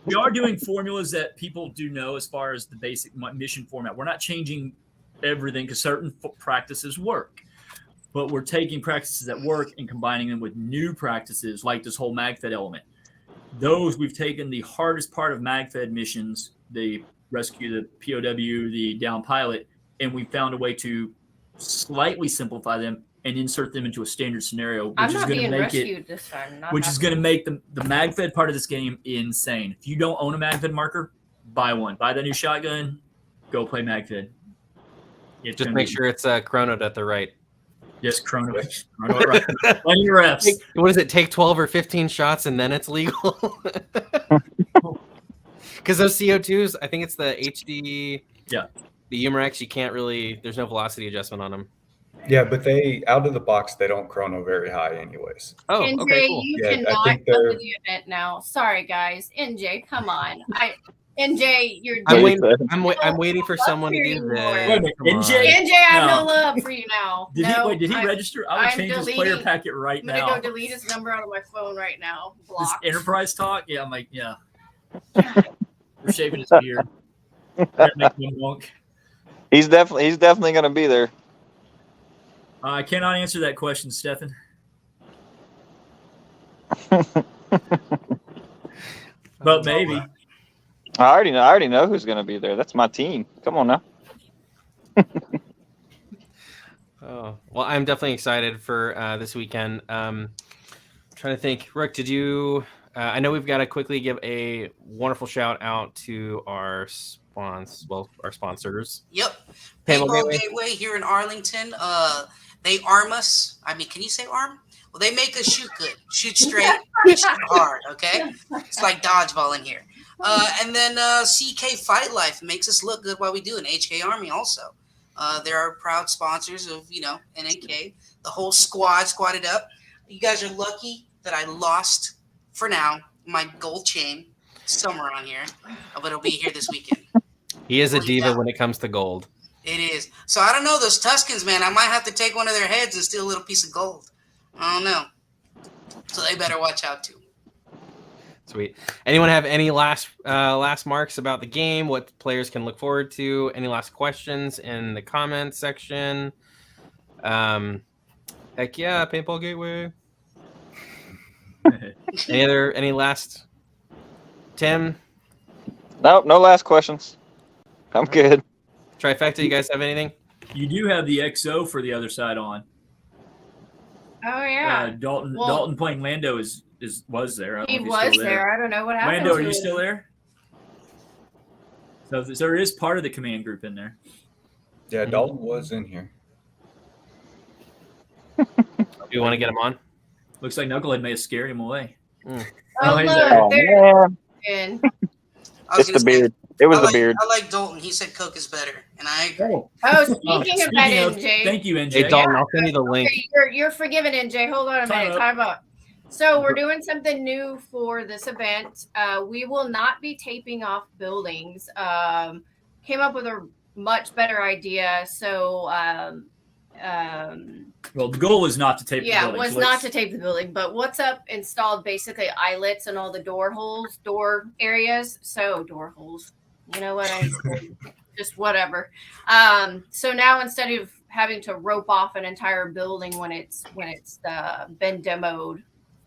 We are doing formulas that people do know as far as the basic mission format. We're not changing everything because certain practices work, but we're taking practices that work and combining them with new practices like this whole MagFed element. Those we've taken the hardest part of MagFed missions, the rescue, the POW, the down pilot, and we found a way to slightly simplify them and insert them into a standard scenario, I'm which is not going to being make rescued it, this time. Not which is going to make the MagFed part of this game insane. If you don't own a MagFed marker, buy one. Buy that new shotgun. Go play MagFed. It's Just gonna make be- sure it's chronoed at the right Yes, chrono it right. Plenty of reps. What does it take? 12 or 15 shots and then it's legal? Because those CO2s, I think it's the HD. Yeah. The Umarex, you can't really. There's no velocity adjustment on them. Yeah, but they out of the box they don't chrono very high, anyways. Oh, NJ, okay, cool. you Yeah, I cannot think come they're- to the event now. Sorry, guys. NJ, come on. NJ, you're I'm doing. waiting. I'm waiting for someone to do this. Wait a minute, Come on. NJ? NJ, I have No. no love for you now. Did he I'm register? I would I'm change his player deleting- packet right gonna now. go delete his number out of my phone right now. This Block. enterprise talk? Yeah, I'm like, yeah. We're shaving his beard. Make him wonk. He's definitely going to be there. I cannot answer that question, Stefan. But maybe. I already know who's going to be there. That's my team. Come on now. Oh, well, I'm definitely excited for this weekend. Trying to think, Rook, did you? I know we've got to quickly give a wonderful shout out to our sponsors. Yep. Paintball Paintball Gateway. Gateway here in Arlington. They arm us. I mean, can you say arm? Well, they make us shoot good, shoot straight, shoot hard. Okay, it's like dodgeball in here. And then CK Fight Life makes us look good while we do it. HK Army also. They're our proud sponsors of NNK. The whole squatted up. You guys are lucky that I lost for now my gold chain somewhere on here, but it'll be here this weekend. He is a diva when it comes to gold. It is. So I don't know, those Tuscans, man. I might have to take one of their heads and steal a little piece of gold. I don't know. So they better watch out too. Sweet. Anyone have any last marks about the game? What players can look forward to? Any last questions in the comments section? Heck yeah, Paintball Gateway. Any last? Tim, Nope, no last questions. I'm good. Tryfecta, you guys have anything? You do have the XO for the other side on. Oh yeah, Dalton playing Lando was there. I don't he know if he's was still there. I don't know what happened. Lando, are to you him. still there? So there is part of the command group in there. Yeah, Dalton was in here. Do you want to get him on? Looks like Knucklehead may have scared him away. Oh he's look, there. Oh, there man. in. I was It's the gonna say, beard. It was I the like, beard. I like Dalton. He said Coke is better, and I agree. Oh, speaking of that, NJ. Thank you, NJ. Hey, Dalton, I'll send you the link. Okay, you're forgiven, NJ. Hold on a Time minute. up. Time up. So we're doing something new for this event. We will not be taping off buildings. Came up with a much better idea. So Well, the goal is not to tape the yeah, building. was so not let's- to tape the building, but What's Up installed basically eyelets in all the door holes, door areas. So door holes, you know what I just whatever. So now instead of having to rope off an entire building when it's been demoed,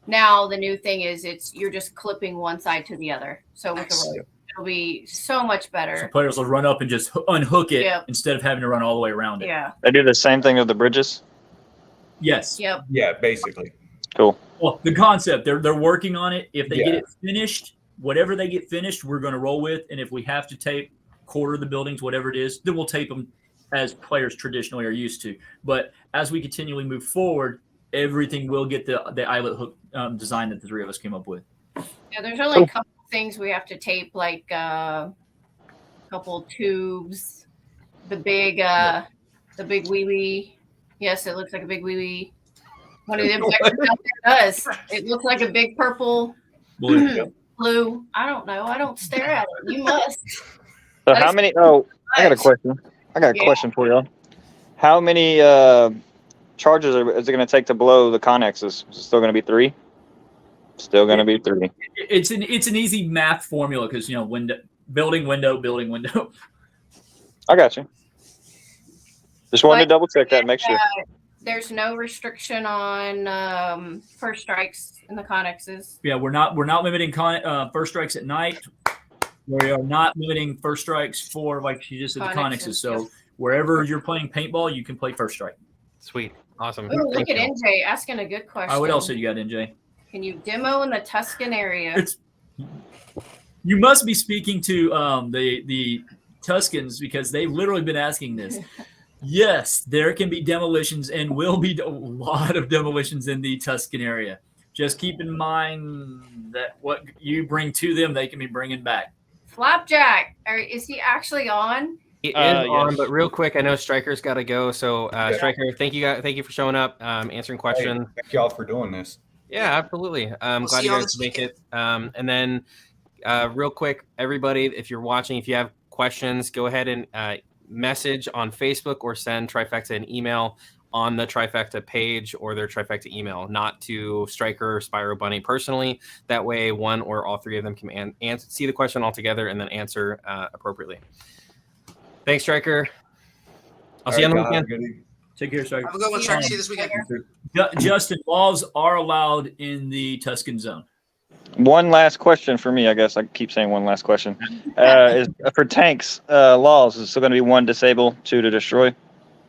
now the new thing is you're just clipping one side to the other. So with Nice. the rope, it'll be so much So better. players will run up and just unhook it Yep. instead of having to run all the way around it. Yeah. They do the same thing with the bridges. Yes. Yep. Yeah, basically. Cool. Well, the concept, they're working on it. If they get Yeah. it finished, whatever they get finished, we're going to roll with. And if we have to tape quarter of the buildings, whatever it is, then we'll tape them as players traditionally are used to. But as we continually move forward, everything will get the eyelet hook design that the three of us came up with. Yeah, there's only a couple things we have to tape, like a couple tubes, the big wee wee. Yes, it looks like a big wee wee. One of them vectors out there does. It looks like a big purple blue. I don't know. I don't stare at it. You must. So how many? Oh, I got a question. I got a question for y'all. How many charges is it going to take to blow the connexes? Is it still going to be 3? Still going to be 3. It's an easy math formula because building window. I got you. Just wanted to double check that, make sure. There's no restriction on first strikes in the connexes. Yeah, we're not limiting first strikes at night. We are not limiting first strikes for, like she just said, the connexes. So wherever you're playing paintball, you can play first strike. Sweet. Awesome. Oh, look Thank at you. NJ asking a good question. What else have you got, NJ? Can you demo in the Tuscan area? You must be speaking to the Tuscans because they've literally been asking this. Yes, there can be demolitions and will be a lot of demolitions in the Tuscan area. Just keep in mind that what you bring to them, they can be bringing back. Flapjack, is he actually on? It is on, Yes. but real quick, I know Striker's got to go. So, Yeah. Striker, thank you for showing up, answering Hey, questions. thank y'all for doing this. Yeah, absolutely. I'm We'll glad see you y'all guys this could make weekend. it. And then, real quick, everybody, if you're watching, if you have questions, go ahead and message on Facebook or send Tryfecta an email on the Tryfecta page or their Tryfecta email, not to Striker or Spyro Bunny personally. That way, one or all three of them can see the question all together and then answer appropriately. Thanks, Striker. I'll see you on the All right, y'all have weekend. a good evening. Take care, Striker. Have a good one, Shark. See you this weekend. Justin, laws are allowed in the Tuscan zone. One last question for me, I guess. I keep saying one last question. Is for tanks, laws, is it still going to be 1 disable, 2 to destroy?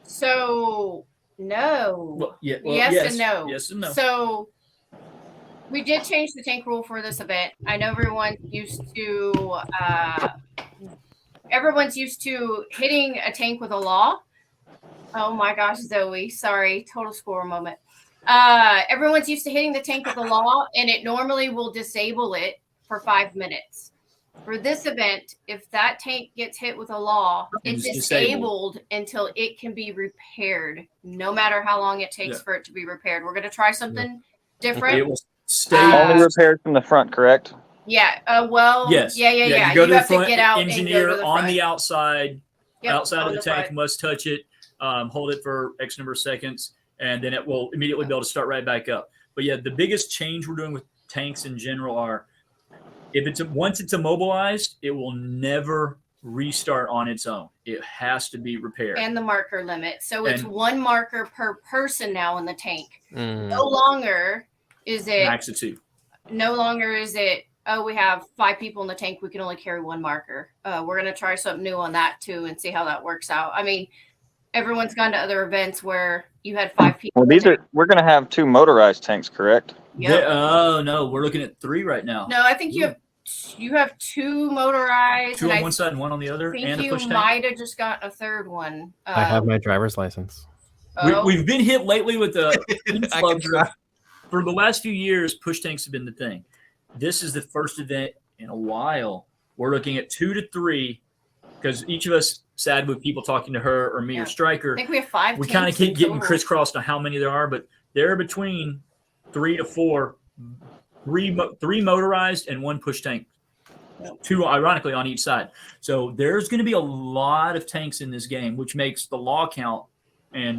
So no. Yes and no. Yes and no. So we did change the tank rule for this event. I know everyone's used to hitting a tank with a law. Oh my gosh, Zoe. Sorry. Total score moment. Everyone's used to hitting the tank with a law, and it normally will disable it for 5 minutes. For this event, if that tank gets hit with a law, it's disabled until it can be repaired, no matter how long it takes for it to be repaired. We're going to try something different. It will stay. Only repaired from the front, correct? Yeah. Yes. Yeah. You go to the have front. to get out Engineer and go to the on front. the outside, outside on of the tank front. must touch it, hold it for X number of seconds, and then it will immediately be able to start right back up. But yeah, the biggest change we're doing with tanks in general are once it's immobilized, it will never restart on its own. It has to be repaired. And the marker limit. So it's 1 marker per person now in the tank. No longer is it max of 2. No longer is it, we have 5 people in the tank, we can only carry 1 marker. We're going to try something new on that too and see how that works out. I mean, everyone's gone to other events where you had 5 people. Well, we're going to have 2 motorized tanks, correct? Yep. Oh no, we're looking at 3 right now. No, I think you have 2 motorized. 2 on one side and 1 on the other. I think and a you push tank. might have just got a 3rd one. I have my driver's license. We've been hit lately with the for the last few years. Push tanks have been the thing. This is the first event in a while. We're looking at 2 to 3 because each of us sad with people talking to her or me or Striker. I think we have 5. We kind of keep getting crisscrossed on how many there are, but they're between 3 to 4, 3 motorized and 1 push tank. 2 ironically on each side. So there's going to be a lot of tanks in this game, which makes the law count and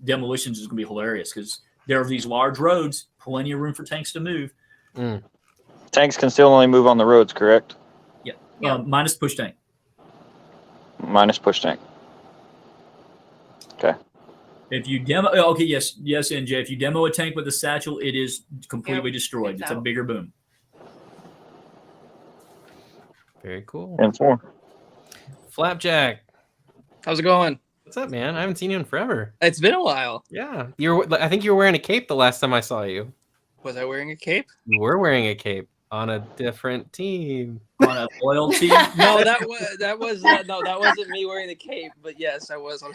demolitions is going to be hilarious because there are these large roads, plenty of room for tanks to move. Tanks can still only move on the roads, correct? Yeah. Minus push tank. Minus push tank. Okay. If you demo, yes, NJ. If you demo a tank with a satchel, it is completely destroyed. It's a bigger boom. Very cool. And 4. Flapjack, How's it going? what's up, man? I haven't seen you in forever. It's been a while. Yeah, I think you were wearing a cape the last time I saw you. Was I wearing a cape? You were wearing a cape on a different team. On a loyalty. No, that wasn't me wearing the cape. But yes, I was on.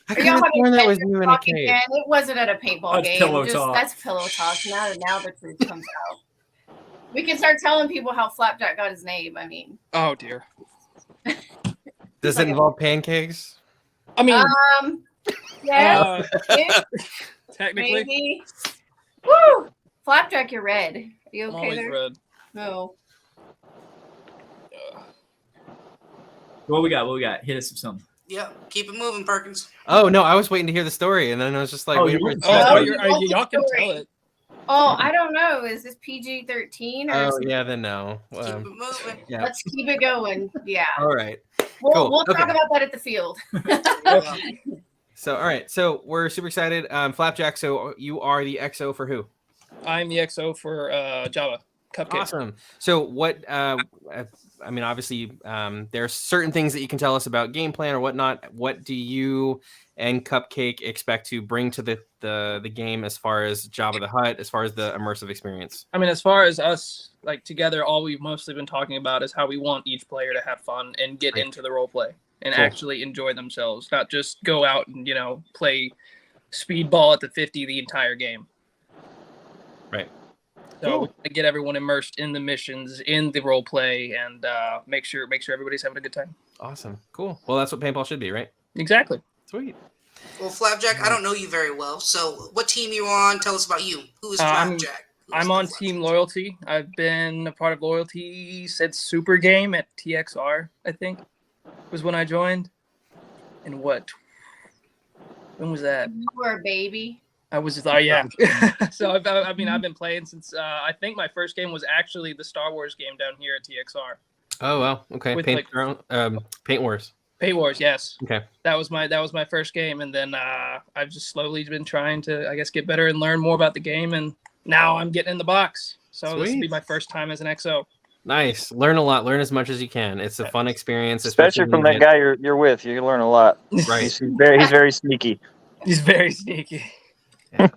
I could have sworn that was you in a cape. It wasn't at a paintball That's game. pillow talk. That's pillow talk. Now the truth comes out. We can start telling people how Flapjack got his name. I mean, Oh dear. Does it involve pancakes? I mean, yeah, technically, maybe. Woo! Flapjack, you're red. Are you I'm okay always there? red. No. What we got? Hit us with something. Yep. Keep it moving, Perkins. Oh no, I was waiting to hear the story, and then I was just like, waiting for it to y'all can tell it. Oh, I don't know. Is this PG-13 or? Oh yeah, then no. Keep it moving. Yeah. Let's keep it going. Yeah. All right. We'll Cool. talk about that at the field. So all right. So we're super excited. Flapjack. So you are the XO for who? I'm the XO for Java Cupcake. Awesome. So what? I mean, obviously, there's certain things that you can tell us about game plan or whatnot. What do you and Cupcake expect to bring to the game as far as Jabba the Hutt, as far as the immersive experience? I mean, as far as us together, all we've mostly been talking about is how we want each player to have fun and get into the role play. and Cool. actually enjoy themselves, not just go out and play speedball at the 50 the entire game. Right. So Cool. we want to get everyone immersed in the missions, in the role play, and make sure everybody's having a good time. Awesome. Cool. Well, that's what paintball should be, right? Exactly. Sweet. Well, Flapjack, I don't know you very well, so what team you on? Tell us about you. Who is Flapjack? I'm on Team Loyalty. I've been a part of Loyalty since Super Game at TXR, I think, was when I joined. And when was that? You were a baby. I was just, yeah. So I've been playing since I think my first game was actually the Star Wars game down here at TXR. Oh well. Okay. With, Paint Wars. Paint Wars, yes. Okay. That was my first game, and then I've just slowly been trying to, I guess, get better and learn more about the game, and now I'm getting in the box. So This will be my first time as an XO. Nice. Learn a lot. Learn as much as you can. It's a fun experience, especially from that guy you're with. You can learn a lot. Right. He's very sneaky. He's very sneaky. Yeah.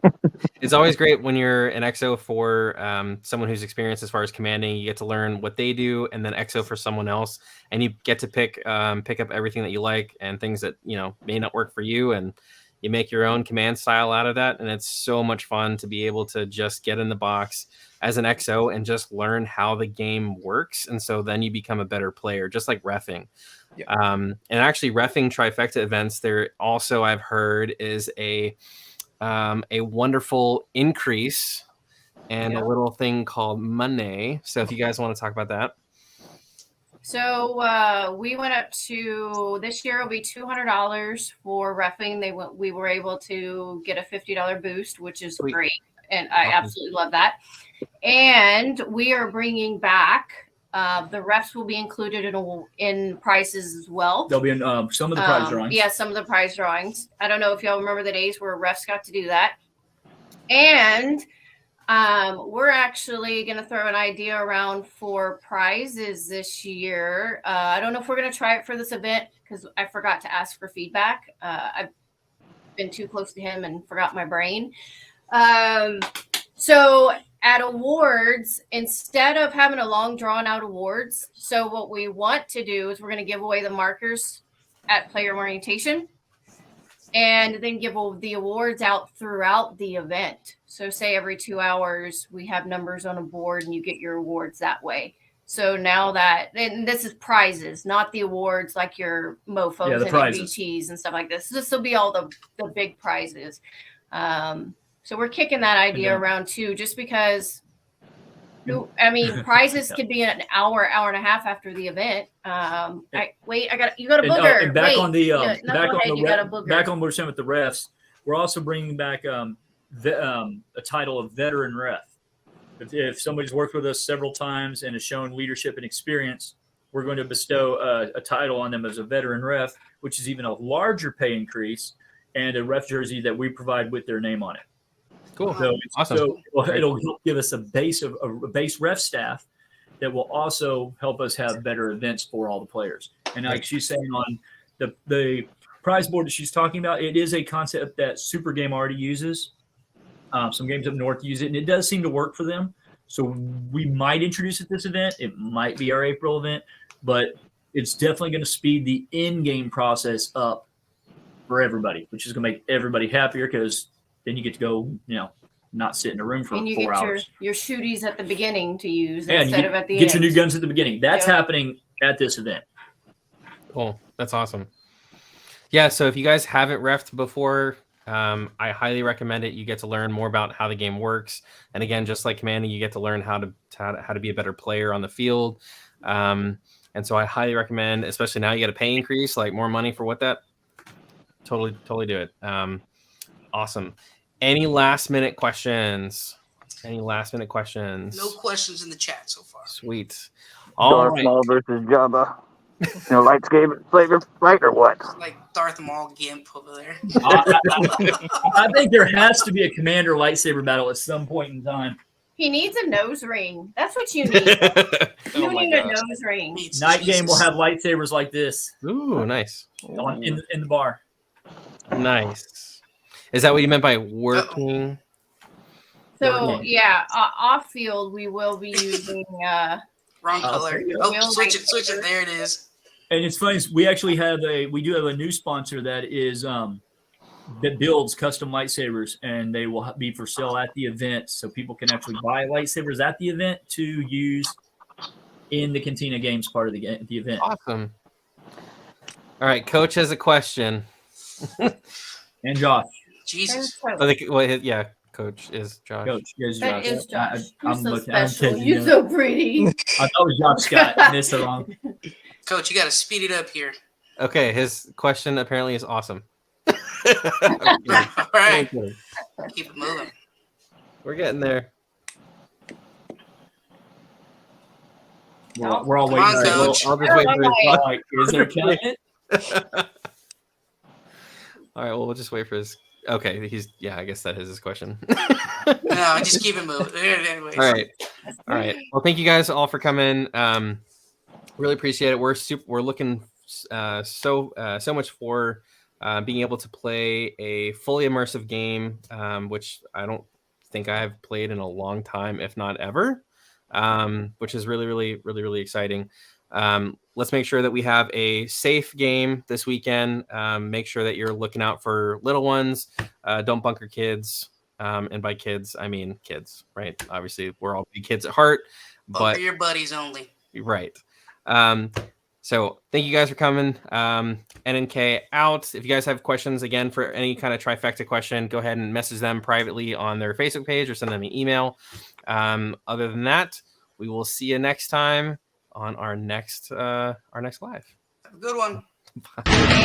It's always great when you're an XO for someone who's experienced as far as commanding. You get to learn what they do, and then XO for someone else, and you get to pick up everything that you like and things that may not work for you, and you make your own command style out of that. And it's so much fun to be able to just get in the box as an XO and just learn how the game works, and so then you become a better player, just like reffing. Yeah. And actually, reffing Tryfecta events, there also, I've heard, is a wonderful increase and a little thing called money. So if you guys want to talk about that. So we went up to, this year will be $200 for reffing. We were able to get a $50 boost, which is great. And I absolutely love that. And we are bringing back, the refs will be included in prizes as well. They'll be in some of the prize drawings. Yeah, some of the prize drawings. I don't know if y'all remember the days where refs got to do that. And we're actually going to throw an idea around for prizes this year. I don't know if we're going to try it for this event because I forgot to ask for feedback. I've been too close to him and forgot my brain. So at awards, instead of having a long drawn out awards, so what we want to do is we're going to give away the markers at player orientation and then give the awards out throughout the event. So say every 2 hours we have numbers on a board and you get your awards that way. So now and this is prizes, not the awards like your mofos and MVTs and stuff like this. This will be all the big prizes. So we're kicking that idea around too, just because, prizes could be an hour and a half after the event. You got a booger. Back on what we're saying with the refs, we're also bringing back a title of veteran ref. If somebody's worked with us several times and has shown leadership and experience, we're going to bestow a title on them as a veteran ref, which is even a larger pay increase, and a ref jersey that we provide with their name on it. Cool. So, awesome. So it'll give us a base ref staff that will also help us have better events for all the players. And like she's saying on the prize board that she's talking about, it is a concept that Super Game already uses. Some games up north use it, and it does seem to work for them. So we might introduce it at this event. It might be our April event, but it's definitely going to speed the in-game process up for everybody, which is going to make everybody happier because then you get to go, not sit in a room for 4 hours. And you get your shooties at the beginning to use and instead of at the end. Get your new guns at the beginning. That's happening at this event. Cool. That's awesome. Yeah, so if you guys haven't reffed before, I highly recommend it. You get to learn more about how the game works. And again, just like commanding, you get to learn how to be a better player on the field. And so I highly recommend, especially now you get a pay increase, like more money for what that. Totally do it. Awesome. Any last minute questions? No questions in the chat so far. Sweet. Darth Maul versus Jabba. Lightsaber fight or what? Like Darth Maul Gimp over there. I think there has to be a commander lightsaber battle at some point in time. He needs a nose ring. That's what you need. You need a nose ring. Night game will have lightsabers like this. Ooh, nice. In the bar. Nice. Is that what you meant by working? So off field we will be using wrong color. Switch it. There it is. And it's funny. We actually we do have a new sponsor that is that builds custom lightsabers, and they will be for sale at the event, so people can actually buy lightsabers at the event to use in the Cantina Games part of the event. Awesome. All right, Coach has a question. And Josh. Jesus. Yeah, Coach is Josh. Coach is That Josh. is Josh. I'm You're so looking. I'm special. kidding. You're so pretty. I thought it was Josh Scott. Missed it wrong. Coach, you got to speed it up here. Okay, his question apparently is awesome. All right. Keep it moving. We're getting there. We're all Come waiting. on, Well, Coach. I'll just wait for his all right, is there a All right, well, we'll just wait for his. Okay, I guess that is his question. No, just keep it moving. Anyways. All right. Well, thank you guys all for coming. Really appreciate it. We're looking so much for being able to play a fully immersive game, which I don't think I have played in a long time, if not ever, which is really exciting. Let's make sure that we have a safe game this weekend. Make sure that you're looking out for little ones. Don't bunker kids. And by kids, I mean kids, right? Obviously, we're all big kids at heart. But for your buddies only. Right. So thank you guys for coming. NNK out. If you guys have questions, again, for any kind of Tryfecta question, go ahead and message them privately on their Facebook page or send them an email. Other than that, we will see you next time on our next live. Have a good one. Bye.